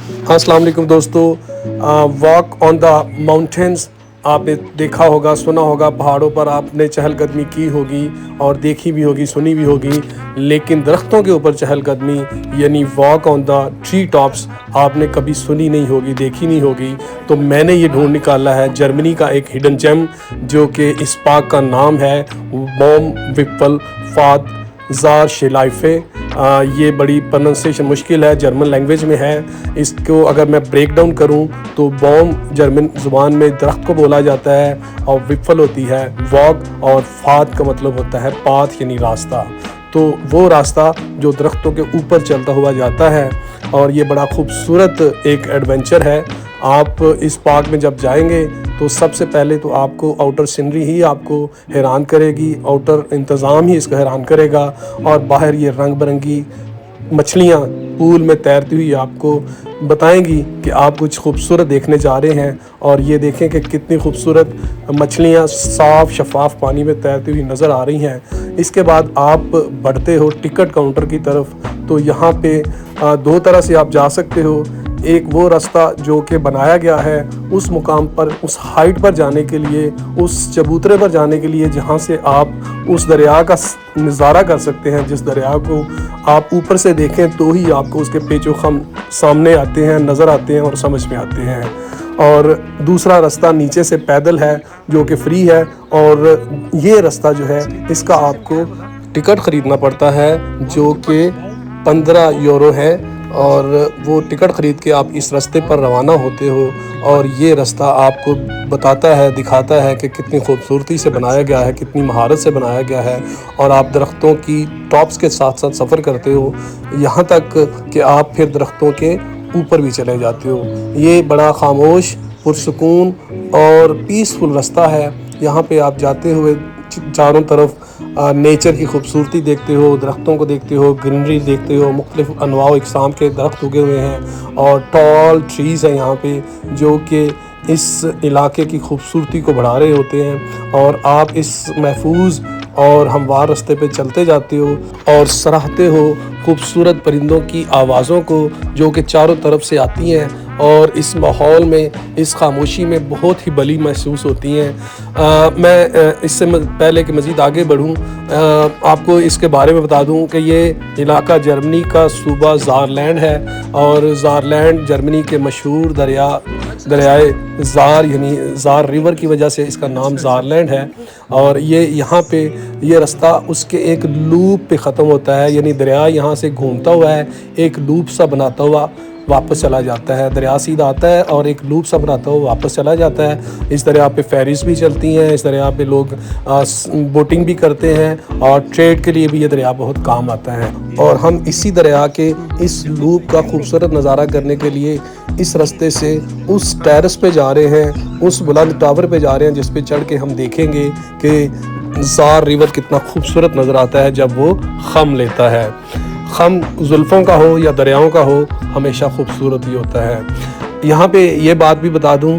अस्सलाम वालेकुम दोस्तों। वॉक ऑन द माउंटेन्स आपने देखा होगा, सुना होगा। पहाड़ों पर आपने चहलकदमी की होगी और देखी भी होगी, सुनी भी होगी। लेकिन दरख्तों के ऊपर चहलकदमी यानी walk on the tree tops आपने कभी सुनी नहीं होगी, देखी नहीं होगी। तो मैंने ये ढूंढ निकाला है जर्मनी का एक हिडन जेम, जो कि इस पार्क का नाम है बॉम विप्पल फाद जार शेलाइफे। ये बड़ी प्रोनाउंसिएशन मुश्किल है, जर्मन लैंग्वेज में है। इसको अगर मैं ब्रेक डाउन करूँ तो बॉम जर्मन ज़ुबान में दरख्त को बोला जाता है और विफल होती है वॉक, और फाद का मतलब होता है पाथ यानी रास्ता। तो वो रास्ता जो दरख्तों के ऊपर चलता हुआ जाता है, और ये बड़ा खूबसूरत एक एडवेंचर है। आप इस पार्क में जब जाएंगे तो सबसे पहले तो आपको आउटर सीनरी ही आपको हैरान करेगी, आउटर इंतज़ाम ही इसको हैरान करेगा। और बाहर ये रंग बिरंगी मछलियाँ पूल में तैरती हुई आपको बताएंगी कि आप कुछ खूबसूरत देखने जा रहे हैं। और ये देखें कि कितनी खूबसूरत मछलियाँ साफ़ शफाफ पानी में तैरती हुई नज़र आ रही हैं। इसके बाद आप बढ़ते हो टिकट काउंटर की तरफ। तो यहाँ पे दो तरह से आप जा सकते हो। एक वो रास्ता जो कि बनाया गया है उस मुकाम पर, उस हाइट पर जाने के लिए, उस चबूतरे पर जाने के लिए, जहाँ से आप उस दरिया का नज़ारा कर सकते हैं। जिस दरिया को आप ऊपर से देखें तो ही आपको उसके पेचोखम सामने आते हैं, नज़र आते हैं और समझ में आते हैं। और दूसरा रास्ता नीचे से पैदल है जो कि फ्री है। और ये रास्ता जो है इसका आपको टिकट ख़रीदना पड़ता है जो कि 15 यूरो है। और वो टिकट ख़रीद के आप इस रास्ते पर रवाना होते हो। और ये रास्ता आपको बताता है, दिखाता है कि कितनी खूबसूरती से बनाया गया है, कितनी महारत से बनाया गया है। और आप दरख्तों की टॉप्स के साथ साथ सफ़र करते हो, यहाँ तक कि आप फिर दरख्तों के ऊपर भी चले जाते हो। ये बड़ा खामोश, पुरसुकून और पीसफुल रास्ता है। यहाँ पे आप जाते हुए चारों तरफ नेचर की खूबसूरती देखते हो, दरख्तों को देखते हो, ग्रीनरी देखते हो। मुख्तलिफ अनवाओ इकसाम के दरख्त उगे हुए हैं और टॉल ट्रीज़ हैं यहाँ पे, जो कि इस इलाके की खूबसूरती को बढ़ा रहे होते हैं। और आप इस महफूज और हमवार रास्ते पे चलते जाते हो और सराहते हो खूबसूरत परिंदों की आवाज़ों को जो कि चारों तरफ से आती हैं। और इस माहौल में, इस खामोशी में बहुत ही बली महसूस होती हैं। मैं इससे पहले कि मज़ीद आगे बढ़ूँ, आपको इसके बारे में बता दूँ कि ये इलाका जर्मनी का सूबा ज़ारलैंड है। और ज़ारलैंड जर्मनी के मशहूर दरियाए ज़ार यानी ज़ार रिवर की वजह से इसका नाम ज़ारलैंड है। और ये यहाँ पे ये रास्ता उसके एक लूप पे ख़त्म होता है, यानी दरिया यहाँ से घूमता हुआ है, एक लूप सा बनाता हुआ वापस चला जाता है। दरिया सीधा आता है और एक लूप सा बनाता हुआ वापस चला जाता है। इस दरिया पे फेरीज भी चलती हैं, इस दरिया पे लोग बोटिंग भी करते हैं और ट्रेड के लिए भी ये दरिया बहुत काम आता है। और हम इसी दरिया के इस लूप का खूबसूरत नज़ारा करने के लिए इस रास्ते से उस टेरेस पे जा रहे हैं, उस बुलंद टावर पे जा रहे हैं, जिस पे चढ़ के हम देखेंगे कि ज़ार रिवर कितना खूबसूरत नज़र आता है जब वो खम लेता है। खम जुल्फ़ों का हो या दरियाओं का हो, हमेशा खूबसूरत ही होता है। यहाँ पे ये बात भी बता दूँ,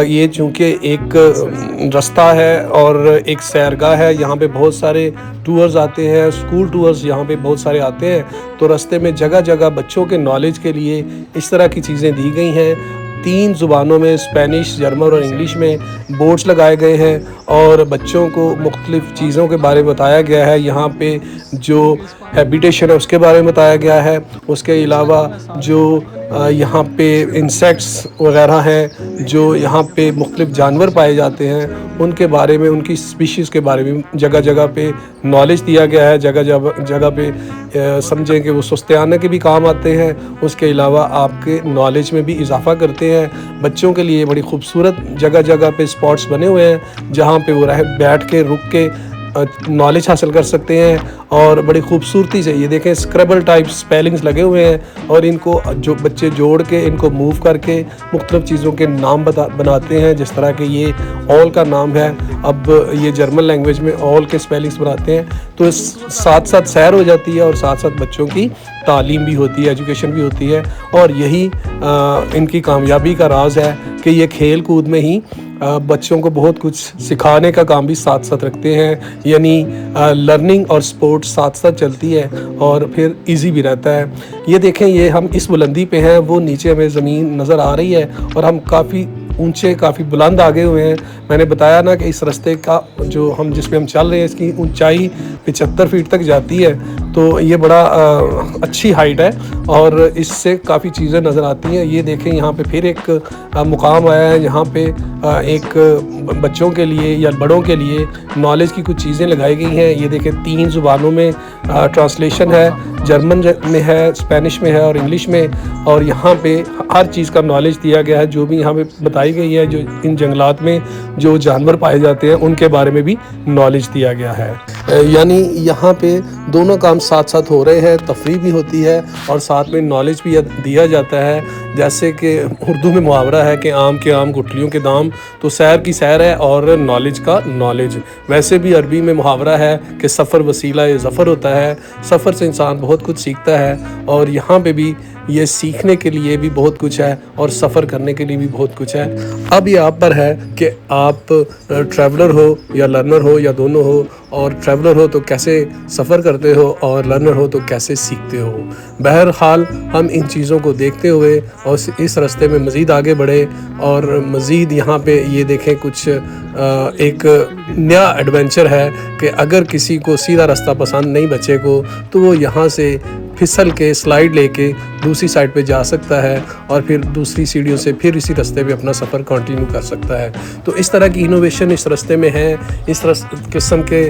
ये चूँकि एक रास्ता है और एक सैरगाह है, यहाँ पे बहुत सारे टूर्स आते हैं, स्कूल टूर्स यहाँ पे बहुत सारे आते हैं। तो रास्ते में जगह जगह बच्चों के नॉलेज के लिए इस तरह की चीज़ें दी गई हैं। 3 ज़ुबानों में, स्पेनिश, जर्मन और इंग्लिश में बोर्ड्स लगाए गए हैं और बच्चों को मुख्तलिफ़ चीज़ों के बारे में बताया गया है। यहाँ पे जो हैबिटेशन है उसके बारे में बताया गया है। उसके अलावा जो यहाँ पे इंसेक्ट्स वगैरह हैं, जो यहाँ पे मुख्तलिफ़ जानवर पाए जाते हैं, उनके बारे में, उनकी स्पीशीज़ के बारे में जगह जगह पे नॉलेज दिया गया है। जगह जगह पे समझें कि वो सुस्ताने के भी काम आते हैं। उसके अलावा आपके नॉलेज में भी इजाफ़ा करते हैं। बच्चों के लिए बड़ी खूबसूरत जगह जगह पे स्पॉट्स बने हुए हैं जहाँ पे वो बैठ के, रुक के नॉलेज हासिल कर सकते हैं। और बड़ी खूबसूरती से ये देखें, स्क्रैबल टाइप स्पेलिंग्स लगे हुए हैं और इनको जो बच्चे जोड़ के, इनको मूव करके मुख्तलिफ़ चीज़ों के नाम बनाते हैं। जिस तरह के ये ऑल का नाम है, अब ये जर्मन लैंग्वेज में ऑल के स्पेलिंग्स बनाते हैं। तो साथ साथ सैर हो जाती है और साथ साथ बच्चों की तालीम भी होती है, एजुकेशन भी होती है। और यही इनकी कामयाबी का राज है कि ये खेल कूद में ही बच्चों को बहुत कुछ सिखाने का काम भी साथ साथ रखते हैं, यानी लर्निंग और स्पोर्ट्स साथ साथ चलती है और फिर इजी भी रहता है। ये देखें, ये हम इस बुलंदी पे हैं, वो नीचे हमें ज़मीन नज़र आ रही है और हम काफ़ी ऊंचे, काफ़ी बुलंद आगे हुए हैं। मैंने बताया ना कि इस रास्ते का जो हम जिस पे हम चल रहे हैं इसकी ऊंचाई 75 फीट तक जाती है, तो ये बड़ा अच्छी हाइट है और इससे काफ़ी चीज़ें नज़र आती हैं। ये देखें, यहाँ पे फिर एक मुकाम आया है, यहाँ पे एक बच्चों के लिए या बड़ों के लिए नॉलेज की कुछ चीज़ें लगाई गई हैं। ये देखें, 3 ज़ुबानों में ट्रांसलेशन है, जर्मन में है, स्पेनिश में है और इंग्लिश में। और यहाँ पे हर चीज़ का नॉलेज दिया गया है, जो भी यहाँ पे बताई गई है, जो इन जंगलात में जो जानवर पाए जाते हैं उनके बारे में भी नॉलेज दिया गया है। यानी यहाँ पे दोनों काम साथ साथ हो रहे हैं, तफरीह भी होती है और साथ में नॉलेज भी दिया जाता है। जैसे कि उर्दू में मुहावरा है कि आम के आम गुठलियों के दाम, तो सैर की सैर है और नॉलेज का नॉलेज। वैसे भी अरबी में मुहावरा है कि सफ़र वसीला ज़फ़र होता है, सफ़र से इंसान बहुत कुछ सीखता है और यहाँ पे भी ये सीखने के लिए भी बहुत कुछ है और सफ़र करने के लिए भी बहुत कुछ है। अब ये आप पर है कि आप ट्रैवलर हो या लर्नर हो या दोनों हो, और ट्रैवलर हो तो कैसे सफ़र करते हो और लर्नर हो तो कैसे सीखते हो। बहरहाल हम इन चीज़ों को देखते हुए और इस रास्ते में मज़ीद आगे बढ़े और मज़ीद यहाँ पे ये देखें, कुछ एक नया एडवेंचर है कि अगर किसी को सीधा रास्ता पसंद नहीं बच्चे को, तो वो यहाँ से फिसल के स्लाइड लेके दूसरी साइड पे जा सकता है और फिर दूसरी सीढ़ियों से फिर इसी रास्ते पे अपना सफ़र कंटिन्यू कर सकता है। तो इस तरह की इनोवेशन इस रास्ते में है, इस किस्म के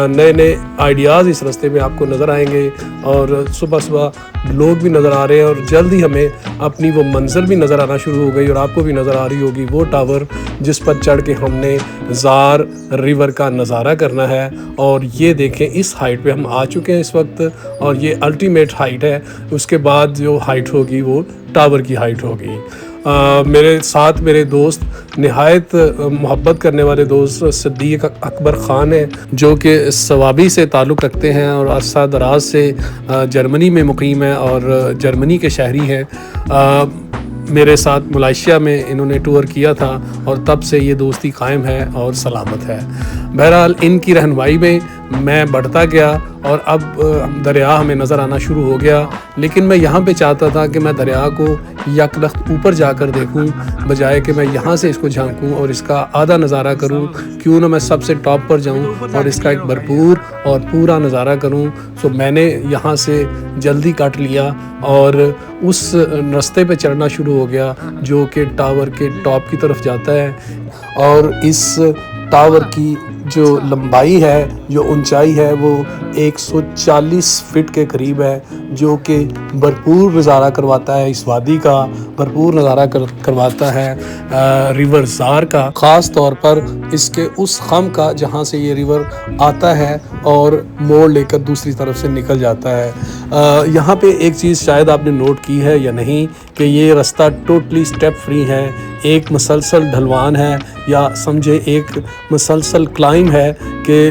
नए नए आइडियाज़ इस रास्ते में आपको नज़र आएंगे और सुबह सुबह लोग भी नज़र आ रहे हैं और जल्द ही हमें अपनी वो मंजिल भी नज़र आना शुरू हो गई और आपको भी नज़र आ रही होगी वो टावर जिस पर चढ़ के हमने ज़ार रिवर का नज़ारा करना है। और ये देखें, इस हाइट पे हम आ चुके हैं इस वक्त और ये अल्टीमेट हाइट है। उसके बाद जो हाइट होगी वो टावर की हाइट होगी। मेरे साथ मेरे दोस्त, नहायत मोहब्बत करने वाले दोस्त सिद्दीक अकबर ख़ान हैं, जो कि सवाबी से ताल्लुक़ रखते हैं और अरसा दराज से जर्मनी में मुकीम है और जर्मनी के शहरी हैं। मेरे साथ मलेशिया में इन्होंने टूर किया था और तब से ये दोस्ती कायम है और सलामत है। बहरहाल इनकी रहनुमाई में मैं बढ़ता गया और अब दरिया हमें नज़र आना शुरू हो गया, लेकिन मैं यहाँ पे चाहता था कि मैं दरिया को यकलख्त ऊपर जाकर देखूँ, बजाय कि मैं यहाँ से इसको झांकूँ और इसका आधा नज़ारा करूँ। क्यों ना मैं सबसे टॉप पर जाऊँ और इसका एक भरपूर और पूरा नज़ारा करूँ। तो मैंने यहाँ से जल्दी काट लिया और उस रास्ते पे चढ़ना शुरू हो गया जो कि टावर के टॉप की तरफ जाता है। और इस टावर की जो लंबाई है, जो ऊंचाई है, वो 140 फीट के करीब है, जो कि भरपूर नज़ारा करवाता है इस वादी का, भरपूर नज़ारा करवाता है रिवर ज़ार का, ख़ास तौर पर इसके उस खम का जहाँ से ये रिवर आता है और मोड़ लेकर दूसरी तरफ से निकल जाता है। यहाँ पे एक चीज़ शायद आपने नोट की है या नहीं कि ये रास्ता टोटली स्टेप फ्री है, एक मुसलसल ढलवान है या समझे एक मुसलसल क्लाइम है कि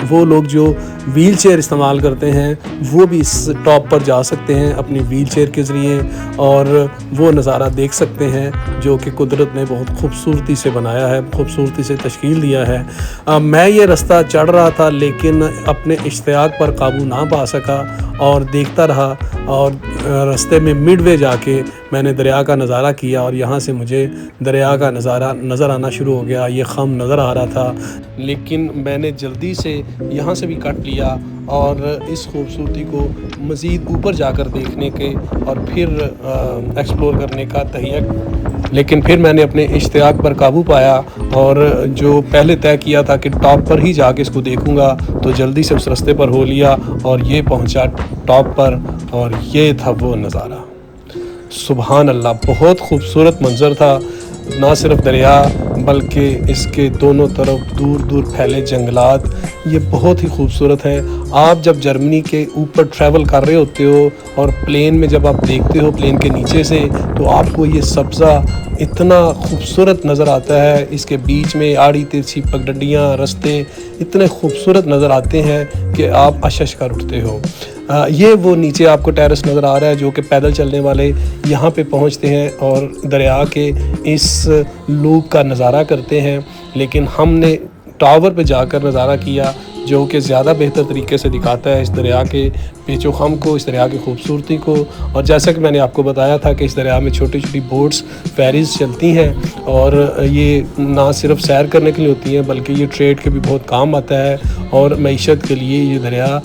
वो लोग जो व्हील चेयर इस्तेमाल करते हैं वो भी इस टॉप पर जा सकते हैं अपनी व्हील चेयर के ज़रिए और वो नज़ारा देख सकते हैं जो कि कुदरत ने बहुत खूबसूरती से बनाया है, खूबसूरती से तश्कील दिया है। मैं ये रास्ता चढ़ रहा था लेकिन अपने इश्तियाक पर काबू ना पा सका और देखता रहा और रास्ते में मिडवे जाके मैंने दरिया का नज़ारा किया और यहाँ से मुझे दरिया का नज़ारा नज़र आना शुरू हो गया। ये खम नज़र आ रहा था लेकिन मैंने जल्दी से यहाँ से भी कट लिया और इस खूबसूरती को मज़ीद ऊपर जाकर देखने के और फिर एक्सप्लोर करने का तहय्या, लेकिन फिर मैंने अपने इश्तियाक पर काबू पाया और जो पहले तय किया था कि टॉप पर ही जाके इसको देखूँगा तो जल्दी से उस रास्ते पर हो लिया और ये पहुँचा टॉप पर और ये था वो नज़ारा। सुभान अल्लाह, बहुत खूबसूरत मंज़र था। ना सिर्फ दरिया बल्कि इसके दोनों तरफ दूर दूर फैले जंगलात, ये बहुत ही खूबसूरत है। आप जब जर्मनी के ऊपर ट्रैवल कर रहे होते हो और प्लेन में जब आप देखते हो प्लेन के नीचे से तो आपको ये सब्ज़ा इतना खूबसूरत नज़र आता है। इसके बीच में आड़ी तिरछी पगडंडियाँ, रास्ते इतने खूबसूरत नज़र आते हैं कि आप अशश कर उठते हो। ये वो नीचे आपको टेरेस नज़र आ रहा है जो कि पैदल चलने वाले यहाँ पे पहुँचते हैं और दरिया के इस लूप का नज़ारा करते हैं। लेकिन हमने टावर पे जाकर नज़ारा किया जो कि ज़्यादा बेहतर तरीके से दिखाता है इस दरिया के पेचो ख़म को, इस दरिया की खूबसूरती को। और जैसा कि मैंने आपको बताया था कि इस दरिया में छोटी छोटी बोट्स, फेरीज़ चलती हैं और ये ना सिर्फ सैर करने के लिए होती हैं बल्कि ये ट्रेड के भी बहुत काम आता है और मईशत के लिए ये दरिया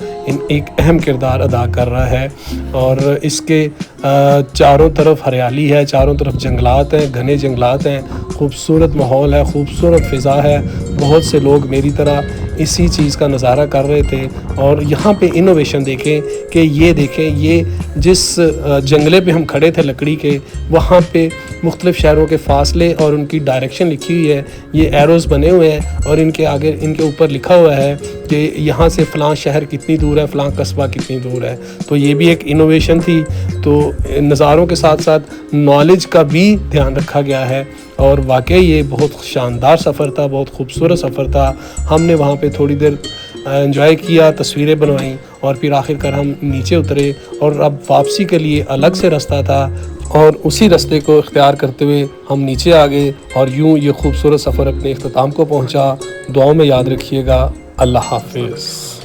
एक अहम किरदार अदा कर रहा है। और इसके चारों तरफ हरियाली है, चारों तरफ जंगलात हैं, घने जंगलात हैं, खूबसूरत माहौल है, खूबसूरत फ़िज़ा है। बहुत से लोग मेरी तरह इसी चीज़ का नज़ारा कर रहे थे और यहाँ पे इनोवेशन देखें कि ये देखें, ये जिस जंगले पे हम खड़े थे लकड़ी के, वहाँ पे मुख्तलिफ़ शहरों के फ़ासले और उनकी डायरेक्शन लिखी हुई है। ये एरोज़ बने हुए हैं और इनके आगे इनके ऊपर लिखा हुआ है कि यहाँ से फ़लाँ शहर कितनी दूर है, फ़लाँ कस्बा कितनी दूर है। तो ये भी एक इनोवेशन थी। तो नज़ारों के साथ साथ नॉलेज का भी ध्यान रखा गया है और वाकई ये बहुत शानदार सफ़र था, बहुत खूबसूरत सफ़र था। हमने वहाँ पे थोड़ी देर एंजॉय किया, तस्वीरें बनवाई और फिर आखिरकार हम नीचे उतरे और अब वापसी के लिए अलग से रास्ता था और उसी रास्ते को इख्तियार करते हुए हम नीचे आ गए और यूँ ये खूबसूरत सफ़र अपने इख्तिताम को पहुँचा। दुआओं में याद रखिएगा। अल्लाह हाफ़िज़।